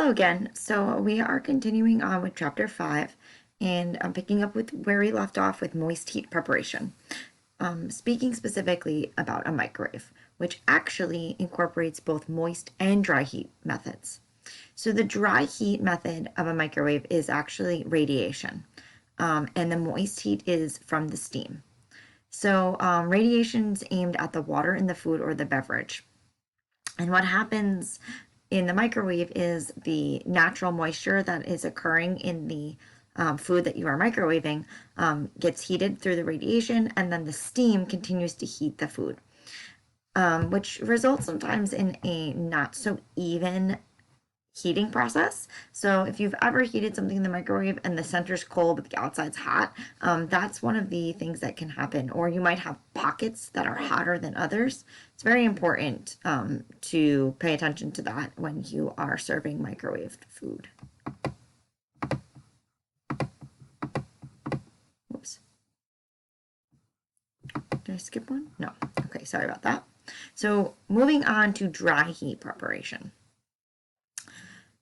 Hello again. So we are continuing on with chapter 5, and I'm picking up with where we left off with moist heat preparation. Speaking specifically about a microwave, which actually incorporates both moist and dry heat methods. So the dry heat method of a microwave is actually radiation, and the moist heat is from the steam. So radiation's aimed at the water in the food or the beverage. And what happens in the microwave is the natural moisture that is occurring in the food that you are microwaving gets heated through the radiation, and then the steam continues to heat the food, which results sometimes in a not so even heating process. So if you've ever heated something in the microwave and the center's cold but the outside's hot, that's one of the things that can happen. Or you might have pockets that are hotter than others. It's very important to pay attention to that when you are serving microwaved food. Whoops. Did I skip one? No. Okay, sorry about that. So moving on to dry heat preparation.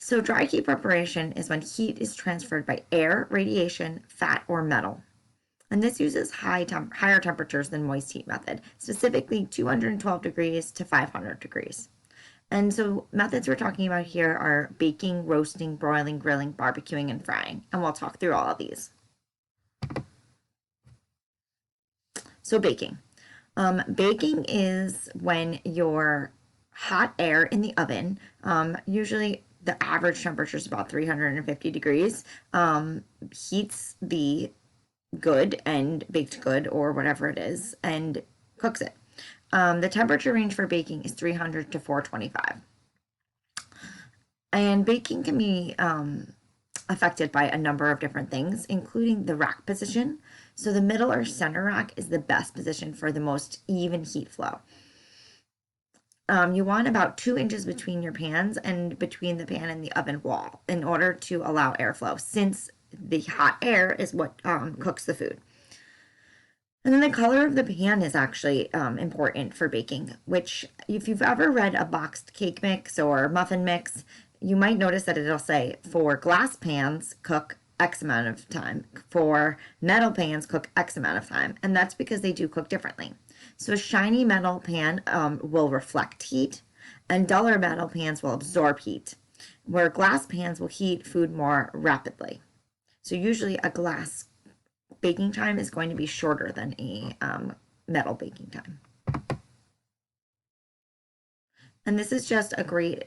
So dry heat preparation is when heat is transferred by air, radiation, fat, or metal. And this uses higher temperatures than moist heat method, specifically 212 degrees to 500 degrees. And so methods we're talking about here are baking, roasting, broiling, grilling, barbecuing, and frying. And we'll talk through all of these. So baking. Baking is when your hot air in the oven, usually the average temperature is about 350 degrees, heats the good and baked good or whatever it is and cooks it. The temperature range for baking is 300 to 425. And baking can be affected by a number of different things, including the rack position. So the middle or center rack is the best position for the most even heat flow. You want about 2 inches between your pans and between the pan and the oven wall in order to allow airflow, since the hot air is what cooks the food. And then the color of the pan is actually important for baking, which if you've ever read a boxed cake mix or muffin mix, you might notice that it'll say for glass pans, cook X amount of time. For metal pans, cook X amount of time. And that's because they do cook differently. So a shiny metal pan will reflect heat, and duller metal pans will absorb heat, where glass pans will heat food more rapidly. So usually a glass baking time is going to be shorter than a metal baking time. And this is just a great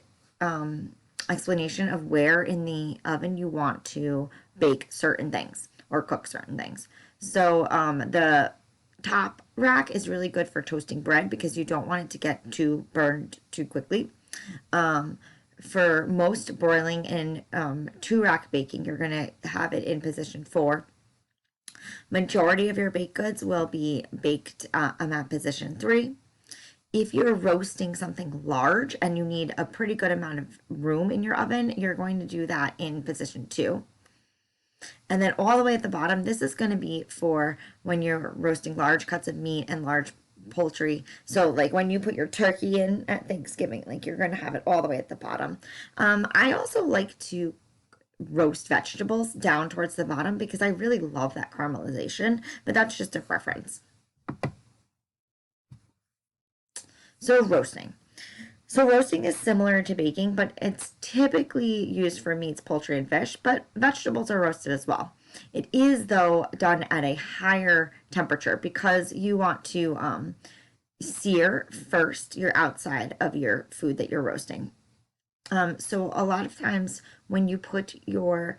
explanation of where in the oven you want to bake certain things or cook certain things. So the top rack is really good for toasting bread because you don't want it to get too burned too quickly. For most broiling and 2-rack baking, you're going to have it in position 4. Majority of your baked goods will be baked at position 3. If you're roasting something large and you need a pretty good amount of room in your oven, you're going to do that in position 2. And then all the way at the bottom, this is going to be for when you're roasting large cuts of meat and large poultry. So like when you put your turkey in at Thanksgiving, like you're going to have it all the way at the bottom. I also like to roast vegetables down towards the bottom because I really love that caramelization, but that's just a preference. So roasting. So roasting is similar to baking, but it's typically used for meats, poultry, and fish, but vegetables are roasted as well. It is, though, done at a higher temperature because you want to sear first your outside of your food that you're roasting. So a lot of times when you put your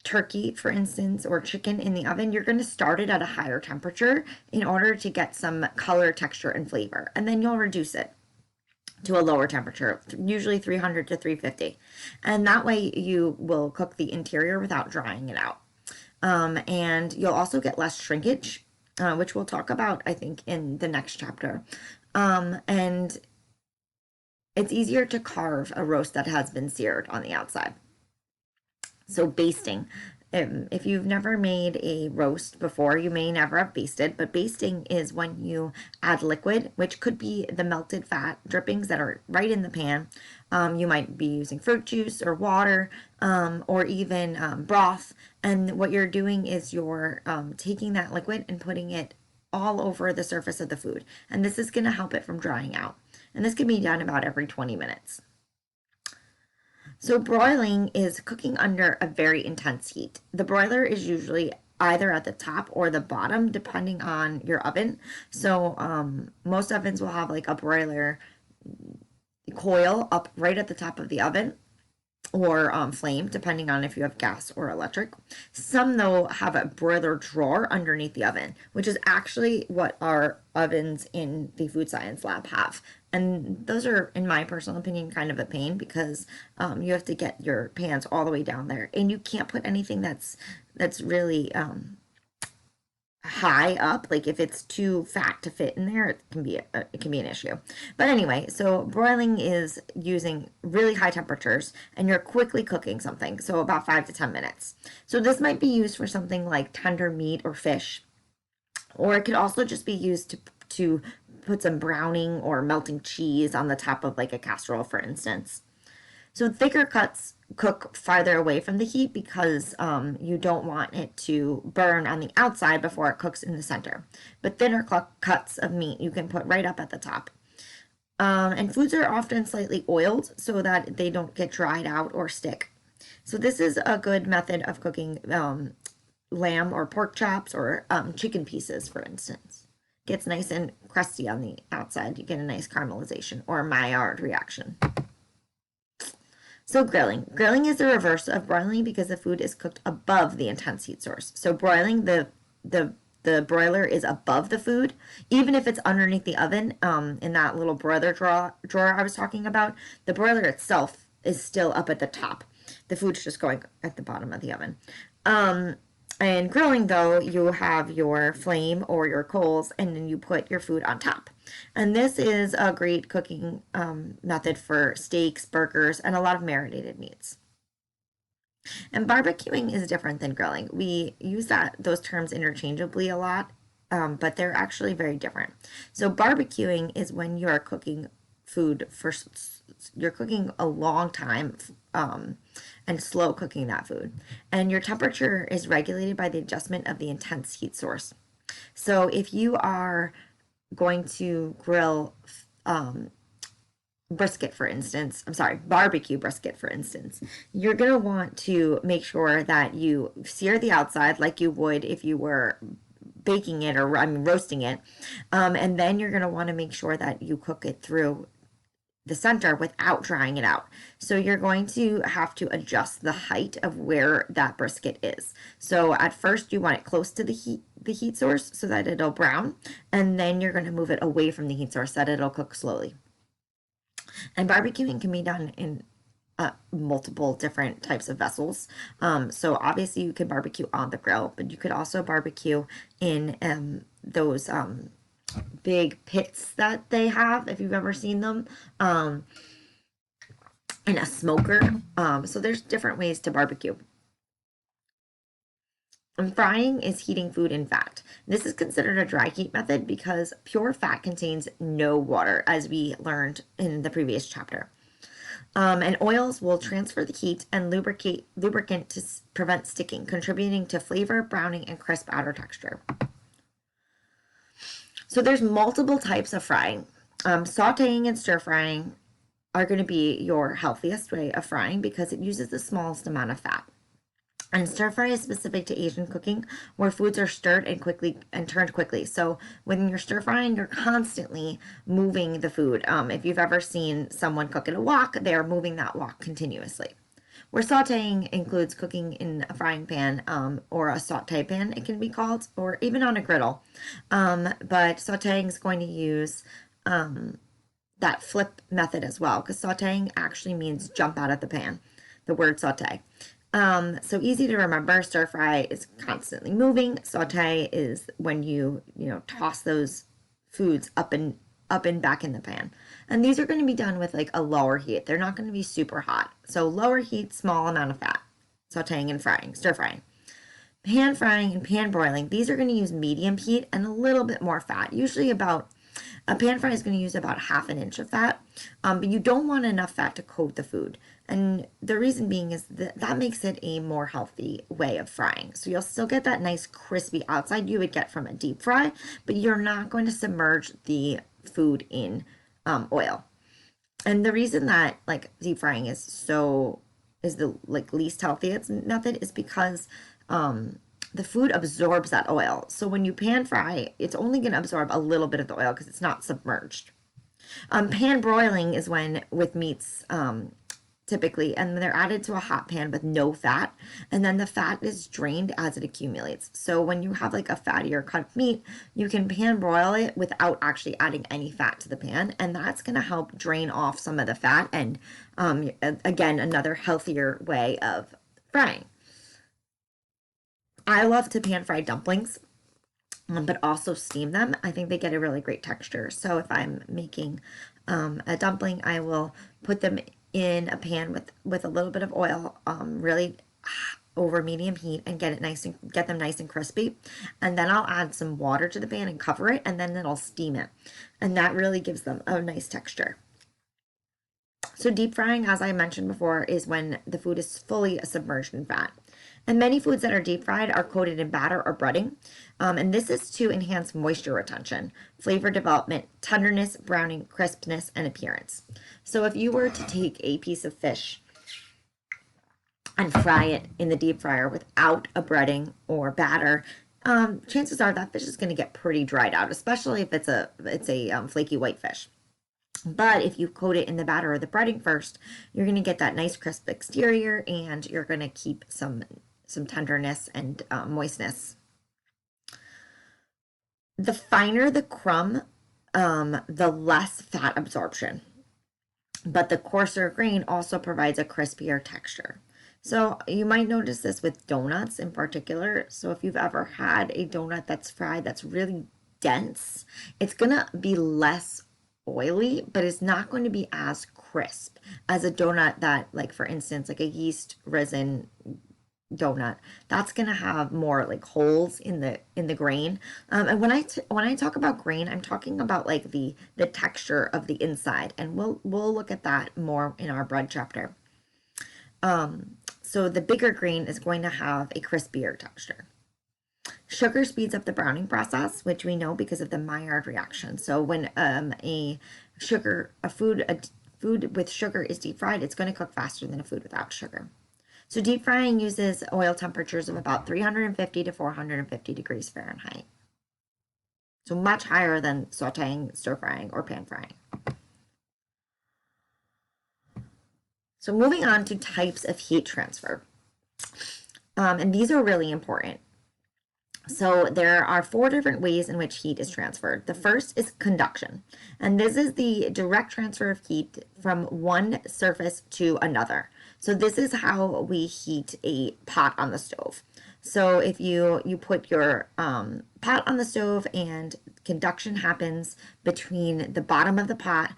turkey, for instance, or chicken in the oven, you're going to start it at a higher temperature in order to get some color, texture, and flavor. And then you'll reduce it to a lower temperature, usually 300 to 350. And that way you will cook the interior without drying it out. And you'll also get less shrinkage, which we'll talk about, I think, in the next chapter. And it's easier to carve a roast that has been seared on the outside. So basting. If you've never made a roast before, you may never have basted, but basting is when you add liquid, which could be the melted fat drippings that are right in the pan. You might be using fruit juice or water, or even broth. And what you're doing is you're taking that liquid and putting it all over the surface of the food. And this is going to help it from drying out. And this can be done about every 20 minutes. So broiling is cooking under a very intense heat. The broiler is usually either at the top or the bottom, depending on your oven. So most ovens will have like a broiler coil up right at the top of the oven, or flame, depending on if you have gas or electric. Some, though, have a broiler drawer underneath the oven, which is actually what our ovens in the food science lab have. And those are, in my personal opinion, kind of a pain because you have to get your pans all the way down there, and you can't put anything that's really high up. Like if it's too fat to fit in there, it can be an issue. But anyway, so broiling is using really high temperatures and you're quickly cooking something, so about 5 to 10 minutes. So this might be used for something like tender meat or fish, or it could also just be used to put some browning or melting cheese on the top of like a casserole, for instance. So thicker cuts cook farther away from the heat because you don't want it to burn on the outside before it cooks in the center. But thinner cuts of meat you can put right up at the top. And foods are often slightly oiled so that they don't get dried out or stick. So this is a good method of cooking lamb or pork chops or chicken pieces, for instance. Gets nice and crusty on the outside. You get a nice caramelization or Maillard reaction. So grilling. Grilling is the reverse of broiling because the food is cooked above the intense heat source. So broiling, the broiler is above the food, even if it's underneath the oven. In that little broiler drawer I was talking about, the broiler itself is still up at the top. The food's just going at the bottom of the oven. And grilling, though, you have your flame or your coals, and then you put your food on top. And this is a great cooking method for steaks, burgers, and a lot of marinated meats. And barbecuing is different than grilling. We use those terms interchangeably a lot, but they're actually very different. So barbecuing is when you are cooking food you're cooking a long time and slow cooking that food. And your temperature is regulated by the adjustment of the intense heat source. So if you are going to grill brisket, for instance, barbecue brisket, for instance, you're going to want to make sure that you sear the outside like you would if you were baking it or roasting it. And then you're going to want to make sure that you cook it through the center without drying it out. So you're going to have to adjust the height of where that brisket is. So at first you want it close to the heat source so that it'll brown, and then you're going to move it away from the heat source so that it'll cook slowly. And barbecuing can be done in multiple different types of vessels. So obviously you can barbecue on the grill, but you could also barbecue in those big pits that they have, if you've ever seen them, in a smoker. So there's different ways to barbecue. And frying is heating food in fat. This is considered a dry heat method because pure fat contains no water, as we learned in the previous chapter. And oils will transfer the heat and lubricant to prevent sticking, contributing to flavor, browning, and crisp outer texture. So there's multiple types of frying. Sauteing and stir frying are going to be your healthiest way of frying because it uses the smallest amount of fat. And stir fry is specific to Asian cooking, where foods are stirred and turned quickly. So when you're stir frying, you're constantly moving the food. If you've ever seen someone cook in a wok, they are moving that wok continuously. Where sauteing includes cooking in a frying pan or a saute pan, it can be called, or even on a griddle. But sauteing is going to use that flip method as well, because sauteing actually means jump out of the pan, the word saute. So easy to remember. Stir fry is constantly moving. Saute is when you toss those foods up and back in the pan. And these are going to be done with like a lower heat. They're not going to be super hot. So lower heat, small amount of fat. Sauteing and frying, stir frying. Pan frying and pan broiling, these are going to use medium heat and a little bit more fat. Usually about a pan fry is going to use about half an inch of fat, but you don't want enough fat to coat the food. And the reason being is that makes it a more healthy way of frying. So you'll still get that nice crispy outside you would get from a deep fry, but you're not going to submerge the food in oil. And the reason that like deep frying is the like least healthiest method is because the food absorbs that oil. So when you pan fry, it's only going to absorb a little bit of the oil because it's not submerged. Pan broiling is when with meats typically, and they're added to a hot pan with no fat, and then the fat is drained as it accumulates. So when you have like a fattier cut of meat, you can pan broil it without actually adding any fat to the pan, and that's going to help drain off some of the fat, and again, another healthier way of frying. I love to pan fry dumplings, but also steam them. I think they get a really great texture. So if I'm making a dumpling, I will put them in a pan with a little bit of oil, really over medium heat, and get them nice and crispy. And then I'll add some water to the pan and cover it, and then it'll steam it, and that really gives them a nice texture. So deep frying, as I mentioned before, is when the food is fully submerged in fat. And many foods that are deep fried are coated in batter or breading. And this is to enhance moisture retention, flavor development, tenderness, browning, crispness, and appearance. So if you were to take a piece of fish and fry it in the deep fryer without a breading or batter, chances are that fish is going to get pretty dried out, especially if it's a flaky white fish. But if you coat it in the batter or the breading first, you're going to get that nice crisp exterior, and you're going to keep some tenderness and moistness. The finer the crumb, the less fat absorption. But the coarser grain also provides a crispier texture. So you might notice this with donuts in particular. So if you've ever had a donut that's fried that's really dense, it's going to be less oily, but it's not going to be as crisp as a donut that, like for instance, like a yeast risen donut, that's gonna have more like holes in the grain. And when I talk about grain, I'm talking about like the texture of the inside, and we'll look at that more in our bread chapter. So the bigger grain is going to have a crispier texture. Sugar speeds up the browning process, which we know because of the Maillard reaction. So when a food with sugar is deep fried, it's going to cook faster than a food without sugar. So deep frying uses oil temperatures of about 350 to 450 degrees Fahrenheit. So much higher than sauteing, stir frying, or pan frying. So moving on to types of heat transfer. And these are really important. So there are 4 different ways in which heat is transferred. The first is conduction, and this is the direct transfer of heat from one surface to another. So this is how we heat a pot on the stove. So if you put your pot on the stove, and conduction happens between the bottom of the pot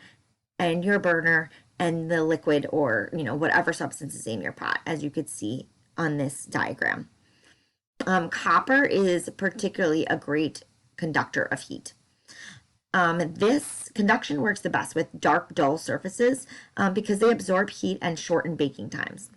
and your burner and the liquid, or whatever substance is in your pot, as you could see on this diagram. Copper is particularly a great conductor of heat. This conduction works the best with dark, dull surfaces because they absorb heat and shorten baking times.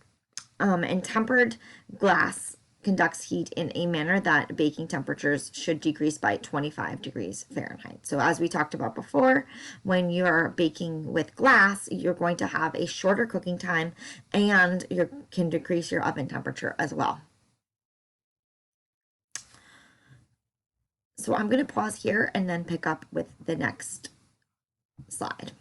And tempered glass conducts heat in a manner that baking temperatures should decrease by 25 degrees Fahrenheit. So as we talked about before, when you're baking with glass, you're going to have a shorter cooking time, and you can decrease your oven temperature as well. So I'm going to pause here and then pick up with the next slide.